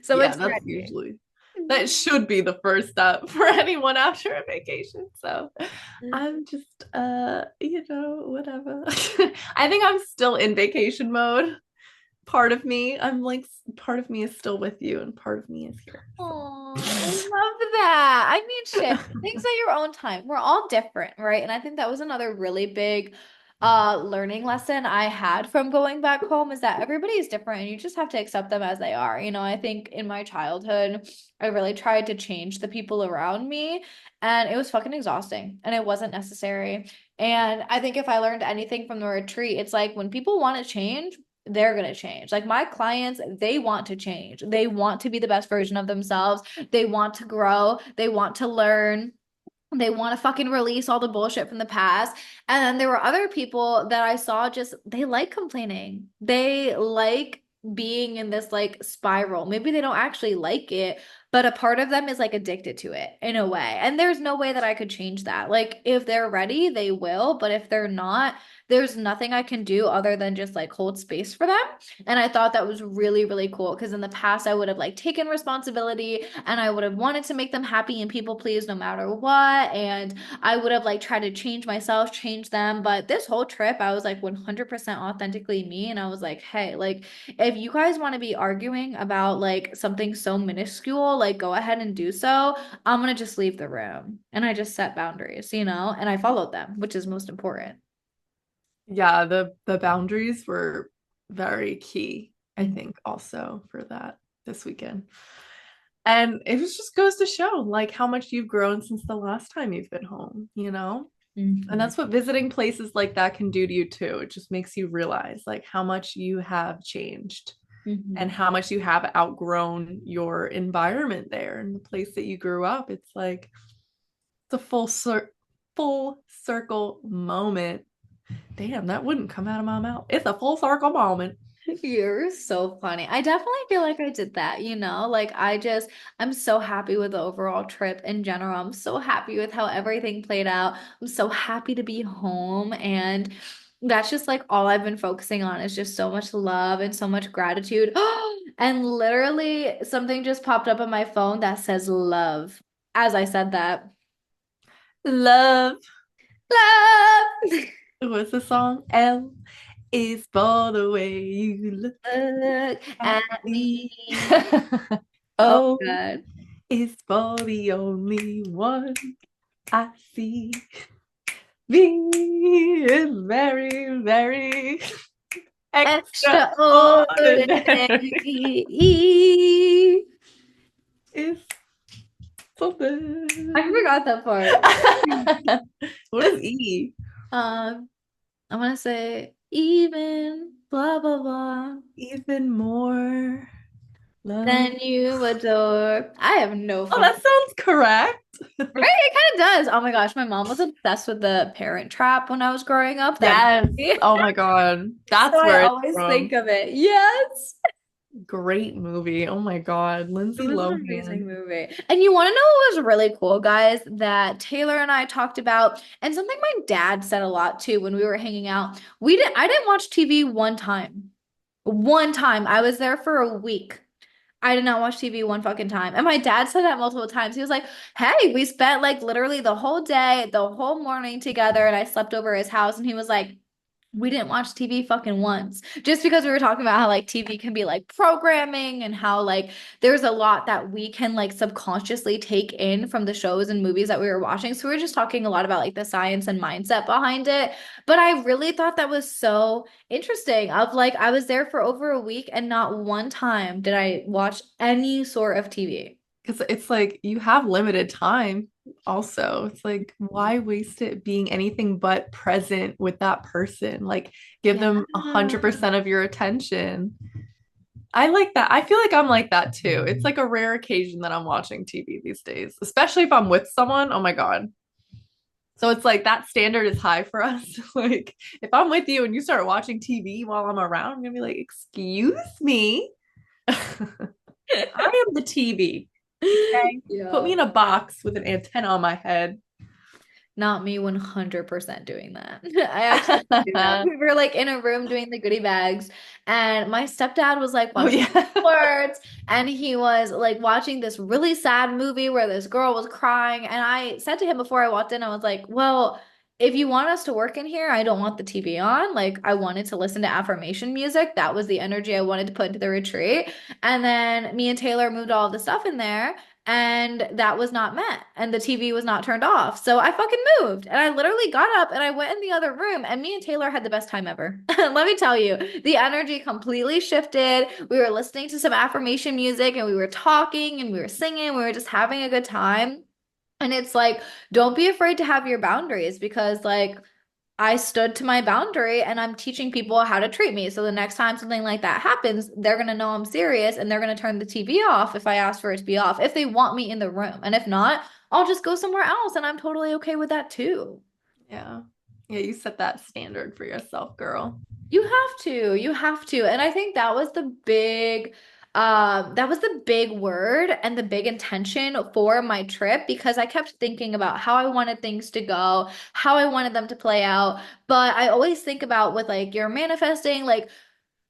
So Yeah, it's that's ready. usually that should be the first step for anyone after a vacation. So I'm just whatever. I think I'm still in vacation mode. Part of me, I'm like part of me is still with you and part of me is here. Oh, I So love that. I mean, shit, things at your own time. We're all different, right? And I think that was another really big learning lesson I had from going back home is that everybody is different and you just have to accept them as they are. You know, I think in my childhood, I really tried to change the people around me and it was fucking exhausting and it wasn't necessary. And I think if I learned anything from the retreat, it's like when people want to change, they're going to change. Like my clients, they want to change. They want to be the best version of themselves. They want to grow. They want to learn. They want to fucking release all the bullshit from the past. And then there were other people that I saw just, they like complaining. They like being in this like spiral. Maybe they don't actually like it, but a part of them is like addicted to it in a way. And there's no way that I could change that. Like if they're ready, they will. But if they're not, there's nothing I can do other than just like hold space for them. And I thought that was really, really cool because in the past I would have like taken responsibility and I would have wanted to make them happy and people please no matter what. And I would have like tried to change myself, change them. But this whole trip, I was like 100% authentically me. And I was like, hey, like, if you guys want to be arguing about like something so minuscule, like go ahead and do so. I'm going to just leave the room. And I just set boundaries, you know, and I followed them, which is most important. yeah, the boundaries were very key, I think, also for that this weekend. And it was just goes to show like how much you've grown since the last time you've been home, you know? And Mhm. that's what visiting places like that can do to you too. It just makes you realize like how much you have changed and Mhm. how much you have outgrown your environment there and the place that you grew up. It's like it's a full circle moment. Damn, that wouldn't come out of my mouth. It's a full circle moment. You're so funny. I definitely feel like I did that, Like I'm so happy with the overall trip in general. I'm so happy with how everything played out. I'm so happy to be home. And that's just like all I've been focusing on is just so much love and so much gratitude. And literally something just popped up on my phone that says love as I said that. Love. Love. What's the song? L is for the way you look Look at at me. me. Oh O God. is for the only one I see. V is very, very extraordinary. Extraordinary. Is something. I forgot that part. What is E? I'm gonna say even blah blah blah Even more love. than you adore. I have no Oh, fucking that sounds correct. right. It kind of does. Oh my gosh, my mom was obsessed with the Parent Trap when I was growing up. That Yes. movie. Oh my God. So That's I where it's always think from. of it. Yes. Great movie. Oh my God. It Lindsay was an Lohan. amazing movie. And you want to know what was really cool, guys, that Taylor and I talked about, and something my dad said a lot too when we were hanging out. I didn't watch TV one time. One time. I was there for a week. I did not watch TV one fucking time. And my dad said that multiple times. He was like, "Hey, we spent like literally the whole day, the whole morning together, and I slept over at his house." And he was like, we didn't watch TV fucking once. Just because we were talking about how like TV can be like programming and how like there's a lot that we can like subconsciously take in from the shows and movies that we were watching. So we were just talking a lot about like the science and mindset behind it. But I really thought that was so interesting of like I was there for over a week and not one time did I watch any sort of TV. Because it's like you have limited time also. It's like, why waste it being anything but present with that person? Like, give Yeah. them 100% of your attention. I like that. I feel like I'm like that too. It's like a rare occasion that I'm watching TV these days, especially if I'm with someone. Oh my God. So it's like that standard is high for us. Like, if I'm with you and you start watching TV while I'm around, I'm gonna be like, excuse me. I am the TV. Okay. Put me Yeah. in a box with an antenna on my head. Not me 100% doing that. I actually do that. We were like in a room doing the goodie bags, and my stepdad was like Oh watching yeah. sports, and he was like watching this really sad movie where this girl was crying. And I said to him before I walked in, I was like, well, if you want us to work in here, I don't want the TV on. Like, I wanted to listen to affirmation music. That was the energy I wanted to put into the retreat. And then me and Taylor moved all of the stuff in there. And that was not met. And the TV was not turned off. So I fucking moved. And I literally got up and I went in the other room. And me and Taylor had the best time ever. Let me tell you, the energy completely shifted. We were listening to some affirmation music and we were talking and we were singing. We were just having a good time. And it's like, don't be afraid to have your boundaries because, like, I stood to my boundary and I'm teaching people how to treat me. So the next time something like that happens, they're going to know I'm serious and they're going to turn the TV off if I ask for it to be off, if they want me in the room. And if not, I'll just go somewhere else and I'm totally okay with that too. Yeah. Yeah, you set that standard for yourself, girl. You have to. You have to. And I think that was the big word and the big intention for my trip because I kept thinking about how I wanted things to go, how I wanted them to play out. But I always think about with like you're manifesting, like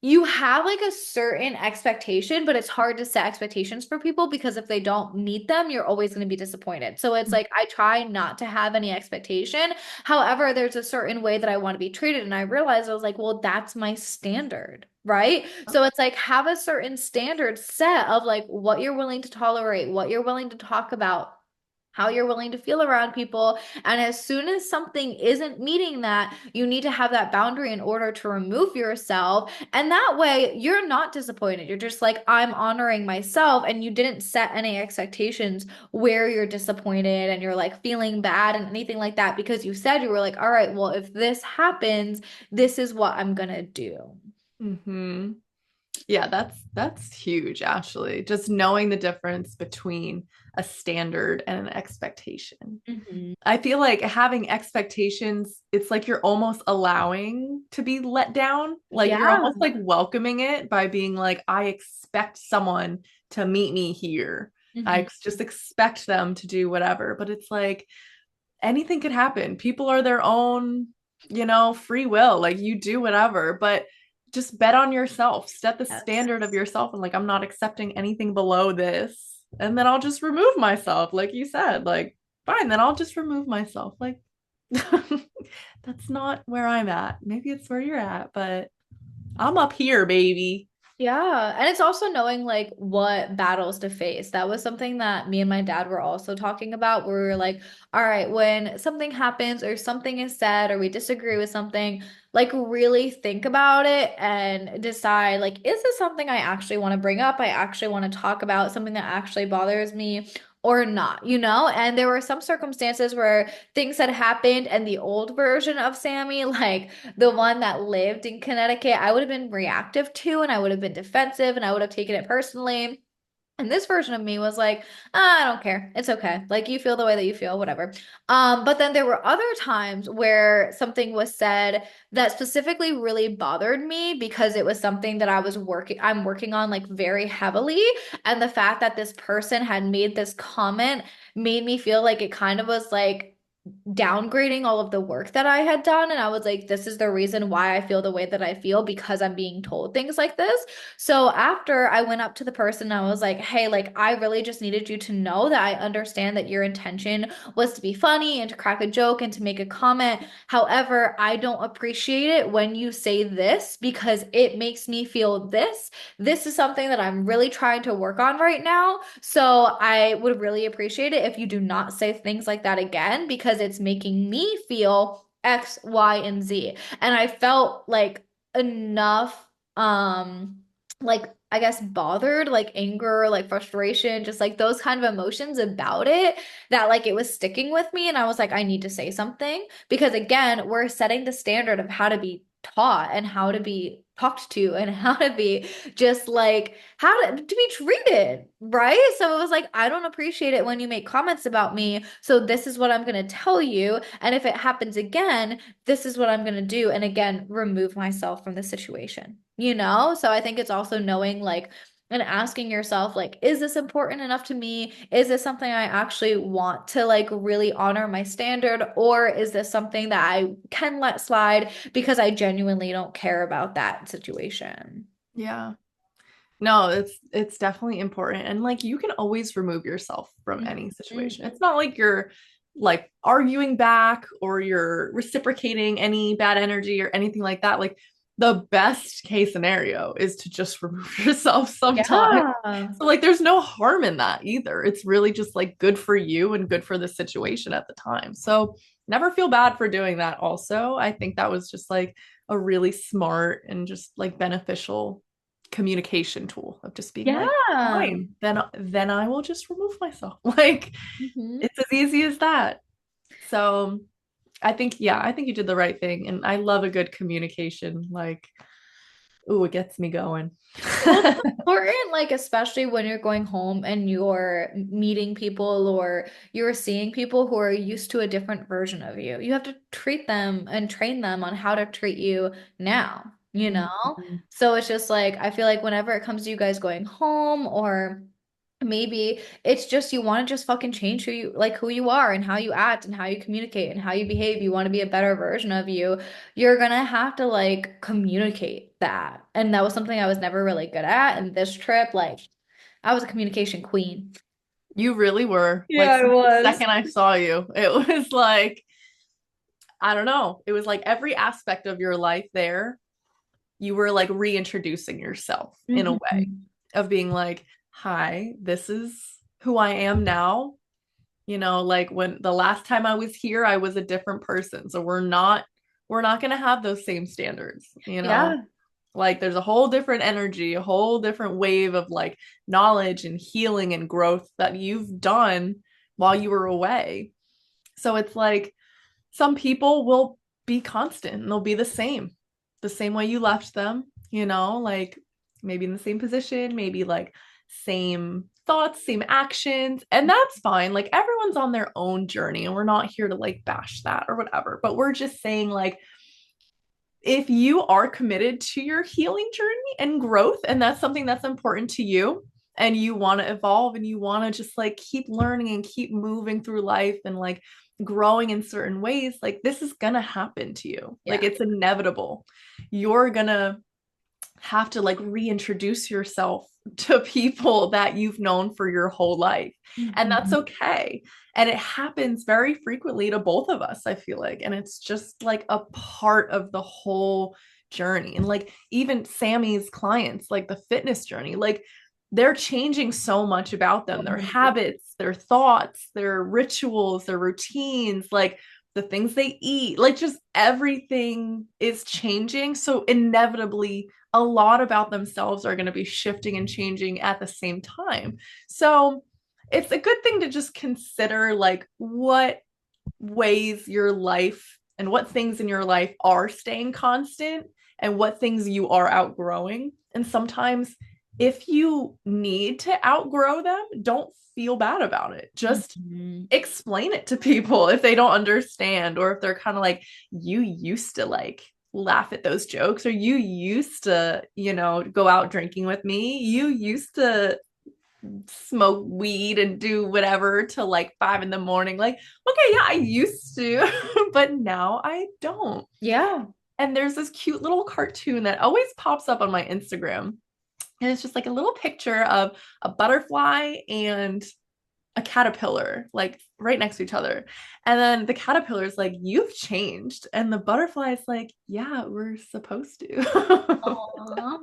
you have like a certain expectation, but it's hard to set expectations for people because if they don't meet them, you're always going to be disappointed. So it's like I try not to have any expectation. However, there's a certain way that I want to be treated. And I realized I was like, well, that's my standard, right? So it's like have a certain standard set of like what you're willing to tolerate, what you're willing to talk about, how you're willing to feel around people. And as soon as something isn't meeting that, you need to have that boundary in order to remove yourself. And that way, you're not disappointed. You're just like, I'm honoring myself. And you didn't set any expectations where you're disappointed and you're like feeling bad and anything like that because you said you were like, all right, well, if this happens, this is what I'm going to do. Mm-hmm. Yeah, that's huge, actually. Just knowing the difference between a standard and an expectation. Hmm. I feel like having expectations, it's like you're almost allowing to be let down. Like you're Yeah. almost like welcoming it by being like, I expect someone to meet me here. Hmm. Just expect them to do whatever. But it's like anything could happen. People are their own, free will. Like you do whatever, but just bet on yourself. Set the Yes. standard of yourself and like I'm not accepting anything below this. And then I'll just remove myself, like you said. Like, fine, then I'll just remove myself. Like that's not where I'm at. Maybe it's where you're at, but I'm up here, baby. Yeah, and it's also knowing like what battles to face. That was something that me and my dad were also talking about, where we were like, all right, when something happens or something is said or we disagree with something, like really think about it and decide like, is this something I actually want to bring up? I actually want to talk about something that actually bothers me or not, you know? And there were some circumstances where things had happened and the old version of Sami, like the one that lived in Connecticut, I would have been reactive to and I would have been defensive and I would have taken it personally. And this version of me was like, "Ah, I don't care. It's okay. Like you feel the way that you feel, whatever." But then there were other times where something was said that specifically really bothered me because it was something that I'm working on like very heavily. And the fact that this person had made this comment made me feel like it kind of was like downgrading all of the work that I had done. And I was like, this is the reason why I feel the way that I feel because I'm being told things like this. So after I went up to the person, I was like, hey, like, I really just needed you to know that I understand that your intention was to be funny and to crack a joke and to make a comment. However, I don't appreciate it when you say this because it makes me feel this. This is something that I'm really trying to work on right now. So I would really appreciate it if you do not say things like that again because it's making me feel X, Y, and Z. And I felt like enough, like I guess bothered, like anger, like frustration, just like those kind of emotions about it that like it was sticking with me. And I was like, I need to say something because again, we're setting the standard of how to be taught and how to be talked to and how to be just like to be treated, right? So it was like, I don't appreciate it when you make comments about me. So this is what I'm going to tell you. And if it happens again, this is what I'm going to do. And again, remove myself from the situation, you know? So I think it's also knowing like, and asking yourself, like, is this important enough to me? Is this something I actually want to like really honor my standard? Or is this something that I can let slide because I genuinely don't care about that situation? Yeah. No, it's definitely important. And like you can always remove yourself from any Mhm. situation. It's not like you're like arguing back or you're reciprocating any bad energy or anything like that. Like the best case scenario is to just remove yourself sometime. Yeah. So like there's no harm in that either. It's really just like good for you and good for the situation at the time. So never feel bad for doing that also. I think that was just like a really smart and just like beneficial communication tool of just being like, Yeah. fine, then I will just remove myself. Like Hmm. it's as easy as that. So I think you did the right thing. And I love a good communication. Like, ooh, it gets me going. Well, it's important, like, especially when you're going home and you're meeting people or you're seeing people who are used to a different version of you. You have to treat them and train them on how to treat you now, you know? Mhm. So it's just like, I feel like whenever it comes to you guys going home or maybe it's just you want to just fucking change who you are and how you act and how you communicate and how you behave. You want to be a better version of you. You're gonna have to like communicate that. And that was something I was never really good at. And this trip, like I was a communication queen. You really were. Yeah, Like I since the was. second I saw you, it was like, I don't know. It was like every aspect of your life there, you were like reintroducing yourself in a way Mhm. of being like, hi, this is who I am now. Like when the last time I was here, I was a different person. So we're not going to have those same standards. Yeah. Like there's a whole different energy, a whole different wave of like knowledge and healing and growth that you've done while you were away. So it's like some people will be constant and they'll be the same way you left them, like maybe in the same position, maybe like same thoughts, same actions, and that's fine. Like everyone's on their own journey, and we're not here to like bash that or whatever, but we're just saying like if you are committed to your healing journey and growth, and that's something that's important to you, and you want to evolve and you want to just like keep learning and keep moving through life and like growing in certain ways, like this is gonna happen to you. Like Yeah. it's inevitable. You're gonna have to like reintroduce yourself to people that you've known for your whole life. And that's Mhm. okay. And it happens very frequently to both of us, I feel like. And it's just like a part of the whole journey. And like even Sammy's clients, like the fitness journey, like they're changing so much about them, their 100%. habits, their thoughts, their rituals, their routines, like the things they eat, like just everything is changing. So inevitably, a lot about themselves are going to be shifting and changing at the same time. So it's a good thing to just consider like what ways your life and what things in your life are staying constant and what things you are outgrowing. And sometimes if you need to outgrow them, don't feel bad about it. Just Mhm. explain it to people if they don't understand, or if they're kind of like, you used to like laugh at those jokes, or you used to, go out drinking with me. You used to smoke weed and do whatever till like 5 in the morning. Like, okay, yeah, I used to, but now I don't. Yeah. And there's this cute little cartoon that always pops up on my Instagram. And it's just like a little picture of a butterfly and a caterpillar like right next to each other. And then the caterpillar is like, you've changed. And the butterfly is like, yeah, we're supposed to. Aw.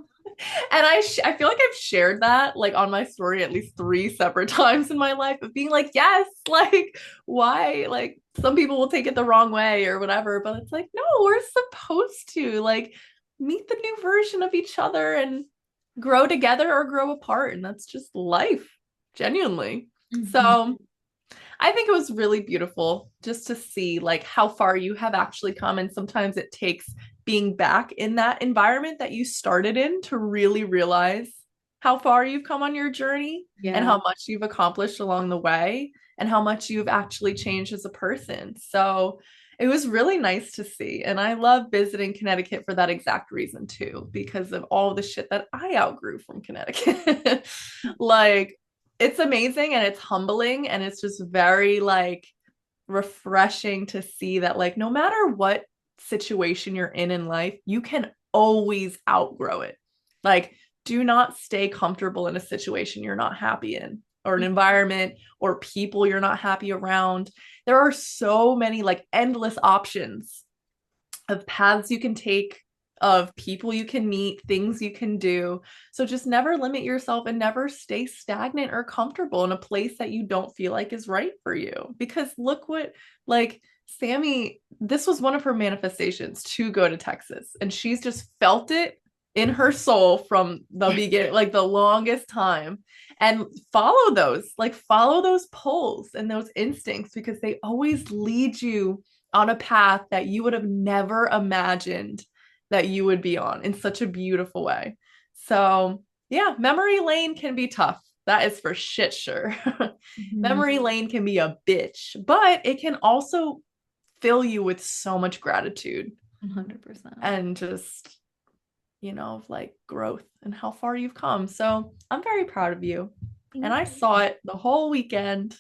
And I feel like I've shared that like on my story at least three separate times in my life of being like, yes, like why? Like some people will take it the wrong way or whatever, but it's like, no, we're supposed to like meet the new version of each other and grow together or grow apart. And that's just life, genuinely. Mhm. So I think it was really beautiful just to see like how far you have actually come. And sometimes it takes being back in that environment that you started in to really realize how far you've come on your journey and Yeah. how much you've accomplished along the way and how much you've actually changed as a person. So it was really nice to see. And I love visiting Connecticut for that exact reason too, because of all the shit that I outgrew from Connecticut. Like, it's amazing and it's humbling and it's just very like refreshing to see that like no matter what situation you're in life, you can always outgrow it. Like do not stay comfortable in a situation you're not happy in, or an environment or people you're not happy around. There are so many like endless options of paths you can take, of people you can meet, things you can do. So just never limit yourself and never stay stagnant or comfortable in a place that you don't feel like is right for you. Because look what, like, Sami, this was one of her manifestations to go to Texas, and she's just felt it in her soul from the beginning, like the longest time. And follow those pulls and those instincts because they always lead you on a path that you would have never imagined that you would be on in such a beautiful way. So, yeah, memory lane can be tough. That is for shit sure. Mhm. Memory lane can be a bitch, but it can also fill you with so much gratitude 100%. and just, like growth and how far you've come. So, I'm very proud of you. And Thank I you. saw it the whole weekend.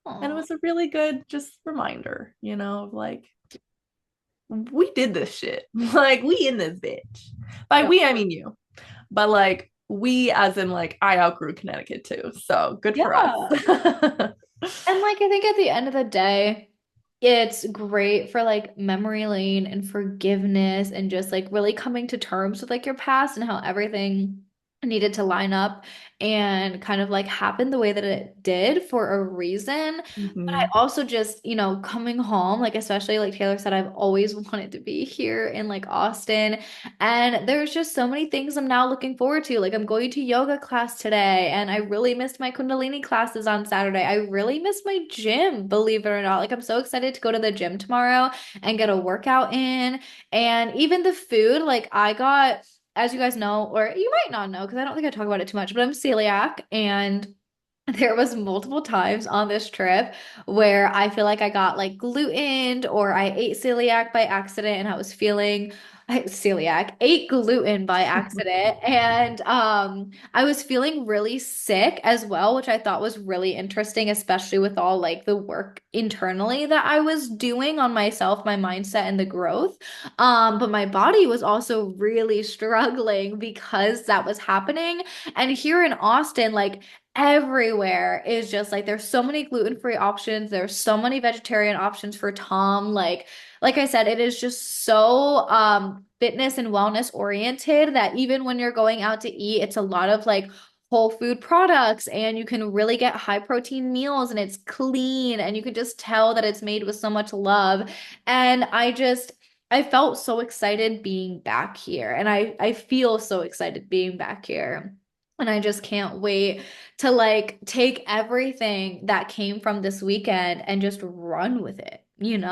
And it Aw. was a really good just reminder, of like we did this shit. Like we in this bitch. By Yeah. we I mean you. But like we as in like I outgrew Connecticut too. So good for us. Yeah. And like I think at the end of the day, it's great for like memory lane and forgiveness and just like really coming to terms with like your past and how everything needed to line up and kind of like happen the way that it did for a reason. But I Mhm. also just, coming home, like especially like Taylor said, I've always wanted to be here in like Austin. And there's just so many things I'm now looking forward to. Like I'm going to yoga class today, and I really missed my Kundalini classes on Saturday. I really missed my gym, believe it or not. Like I'm so excited to go to the gym tomorrow and get a workout in. And even the food, like I got as you guys know, or you might not know, because I don't think I talk about it too much, but I'm celiac, and there was multiple times on this trip where I feel like I got like glutened or I ate celiac by accident and I was feeling celiac, ate gluten by accident, and I was feeling really sick as well, which I thought was really interesting, especially with all like the work internally that I was doing on myself, my mindset and the growth. But my body was also really struggling because that was happening. And here in Austin, like everywhere is just like there's so many gluten-free options, there's so many vegetarian options for Tom. Like I said, it is just so fitness and wellness oriented that even when you're going out to eat, it's a lot of like whole food products, and you can really get high protein meals, and it's clean, and you can just tell that it's made with so much love. And I felt so excited being back here, and I feel so excited being back here. And I just can't wait to like take everything that came from this weekend and just run with it, in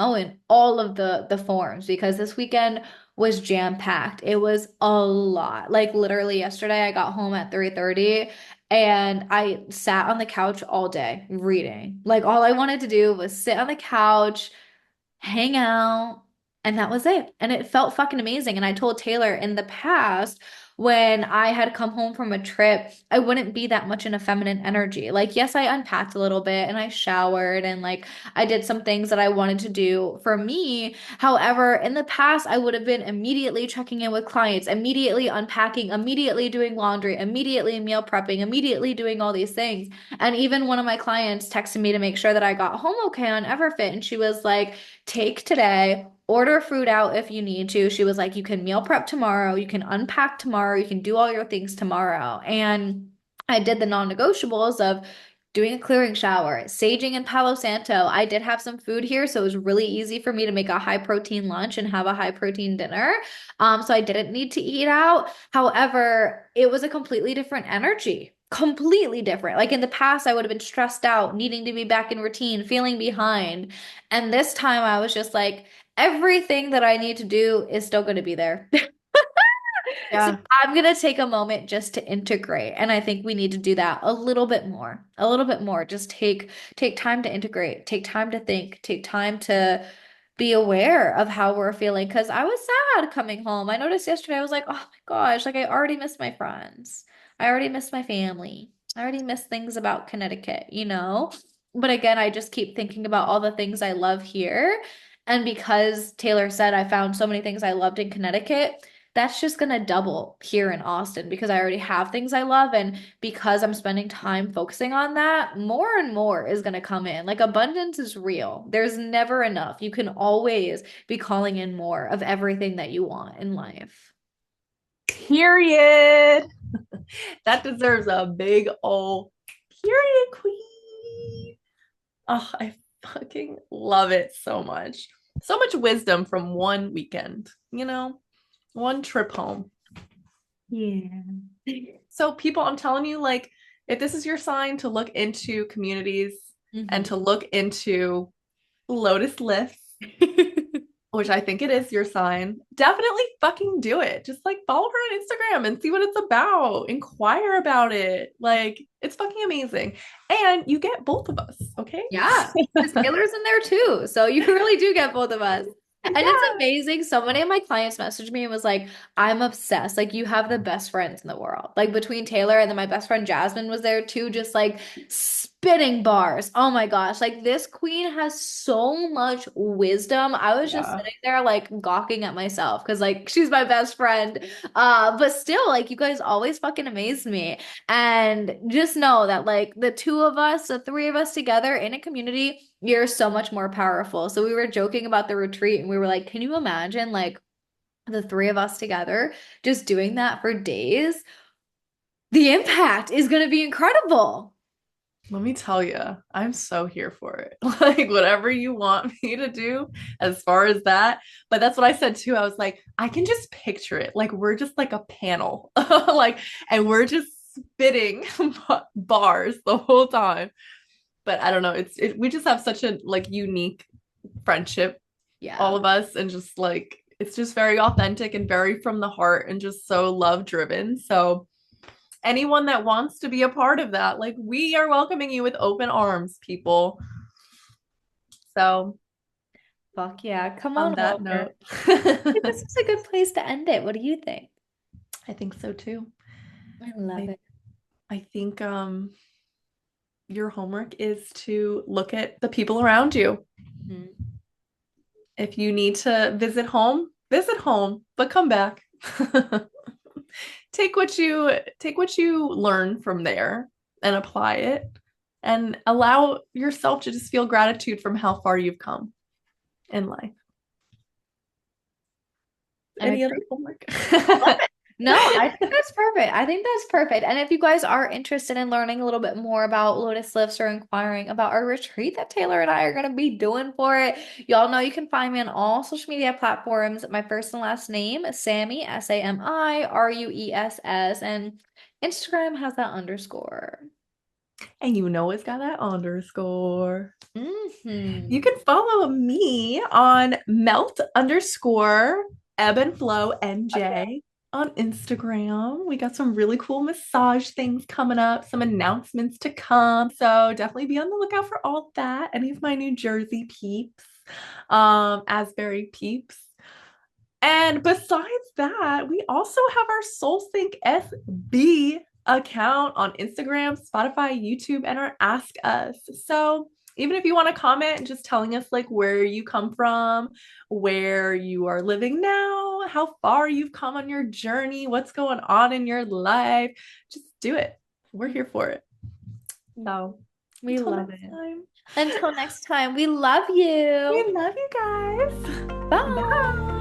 all of the forms, because this weekend was jam-packed. It was a lot. Like literally yesterday I got home at 3:30 and I sat on the couch all day reading. Like all I wanted to do was sit on the couch, hang out, and that was it. And it felt fucking amazing. And I told Taylor in the past, when I had come home from a trip, I wouldn't be that much in a feminine energy. Like, yes, I unpacked a little bit and I showered and like I did some things that I wanted to do for me. However, in the past, I would have been immediately checking in with clients, immediately unpacking, immediately doing laundry, immediately meal prepping, immediately doing all these things. And even one of my clients texted me to make sure that I got home okay on Everfit. And she was like, take today, order food out if you need to. She was like, you can meal prep tomorrow, you can unpack tomorrow, you can do all your things tomorrow. And I did the non-negotiables of doing a clearing shower, saging in Palo Santo. I did have some food here, so it was really easy for me to make a high protein lunch and have a high protein dinner. So I didn't need to eat out. However, it was a completely different energy. Completely different. Like in the past, I would have been stressed out, needing to be back in routine, feeling behind. And this time I was just like, everything that I need to do is still going to be there. So Yeah. I'm going to take a moment just to integrate. And I think we need to do that a little bit more. A little bit more. Just take time to integrate, take time to think, take time to be aware of how we're feeling. Because I was sad coming home. I noticed yesterday, I was like, oh my gosh, like I already miss my friends. I already miss my family. I already miss things about Connecticut. But again, I just keep thinking about all the things I love here. And because Taylor said I found so many things I loved in Connecticut, that's just gonna double here in Austin because I already have things I love. And because I'm spending time focusing on that, more and more is gonna come in. Like abundance is real. There's never enough. You can always be calling in more of everything that you want in life. Period. That deserves a big ol' period, queen. Oh, I fucking love it so much. So much wisdom from one weekend, one trip home. Yeah. So, people, I'm telling you, like, if this is your sign to look into communities and Mhm. to look into Lotus Lifts, which I think it is your sign, definitely fucking do it. Just like follow her on Instagram and see what it's about. Inquire about it. Like, it's fucking amazing. And you get both of us, okay? Yeah, because Taylor's in there too. So you really do get both of us. And it's Yeah. amazing. So many of my clients messaged me and was like, I'm obsessed. Like, you have the best friends in the world. Like, between Taylor and then my best friend Jasmine was there too, just like spitting bars. Oh my gosh. Like, this queen has so much wisdom. I was just Yeah. sitting there, like, gawking at myself because, like, she's my best friend. But still, like, you guys always fucking amaze me. And just know that, like, the two of us, the three of us together in a community, you're so much more powerful. So we were joking about the retreat and we were like, can you imagine, like, the three of us together just doing that for days? The impact is going to be incredible. Let me tell you, I'm so here for it. Like, whatever you want me to do as far as that. But that's what I said too. I was like, I can just picture it. Like, we're just like a panel, like, and we're just spitting bars the whole time. But I don't know. We just have such a like unique friendship, all Yeah. of us, and just like it's just very authentic and very from the heart and just so love driven. So anyone that wants to be a part of that, like we are welcoming you with open arms, people. So Fuck yeah. Come on on that over. note, I think this is a good place to end it. What do you think? I think so too. I love I it. I think your homework is to look at the people around you. Mhm. If you need to visit home, but come back. Take what you learn from there and apply it and allow yourself to just feel gratitude from how far you've come in life. I Any other agree. homework? Love it. No, I think that's perfect. I think that's perfect. And if you guys are interested in learning a little bit more about Lotus Lifts or inquiring about our retreat that Taylor and I are going to be doing for it, y'all know you can find me on all social media platforms. My first and last name, Sami, SamiRuess, and Instagram has that underscore. And you know it's got that underscore. You Hmm. can follow me on melt underscore ebb and flow Okay. NJ on Instagram. We got some really cool massage things coming up, some announcements to come. So definitely be on the lookout for all of that. Any of my New Jersey peeps, Asbury peeps. And besides that, we also have our SoulSync SB account on Instagram, Spotify, YouTube, and our Ask Us. So even if you want to comment, just telling us like where you come from, where you are living now, how far you've come on your journey, what's going on in your life, just do it. We're here for it. So We until love next it. time, Until next time, we love you. we love you guys. Bye. Bye.